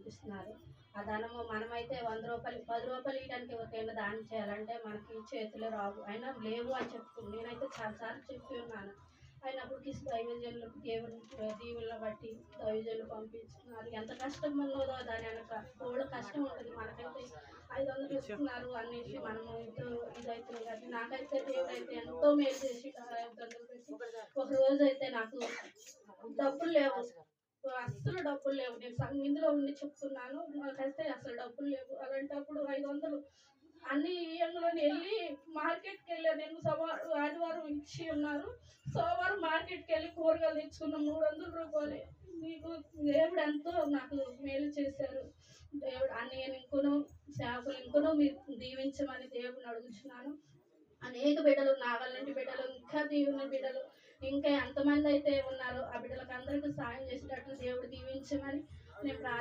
పంపిస్తున్నారు. ఆ ధనము మనమైతే రూ. 100, రూ. 10 ఇయడానికి ఎవరికైనా దానం చేయాలంటే మనకి చేతిలో రావు. అయినా లేవు అని నేనైతే చాలా సార్లు చెప్పి ఉన్నాను. అయినప్పటికీ దైవజనులకు దేవుని దీవెనలు బట్టి దైవజనులు పంపించుకున్నారు. ఎంత కష్టం ఉన్నదో దాని వెనక బోలెడు కష్టం ఉంటుంది. మనకైతే 500 ఇస్తున్నారు అనేసి మనము ఇదవుతుంది కానీ నాకైతే దేవుడైతే ఎంతో మేలు చేసి ఇబ్బందులు పెట్టి ఒక రోజైతే నాకు డబ్బులు లేవు, అస్సలు డబ్బులు లేవు. నేను ఇందులో ఉండి చెప్తున్నాను, నాకైతే అసలు డబ్బులు లేవు. అలాంటప్పుడు 500 అన్ని ఈఎంలోని వెళ్ళి మార్కెట్కి వెళ్ళాను. నేను ఆదివారం ఇచ్చి ఉన్నారు, సోమవారం మార్కెట్కి వెళ్ళి కూరగాయలు తెచ్చుకున్న 300 రూపాయలు. మీకు దేవుడు ఎంతో నాకు మేలు చేశారు. దేవుడు నేను ఇంకొను సేవకులు ఇంకొను మీరు దీవించమని దేవుడిని అడుగుతున్నాను. అనేక బిడ్డలు నాగల్లాంటి బిడ్డలు, ఇంకా దీవెన బిడ్డలు, ఇంకా ఎంతమంది అయితే ఉన్నారో ఆ బిడ్డలకు అందరికీ సాయం చేసేటట్లు దేవుడు దీవించమని నేను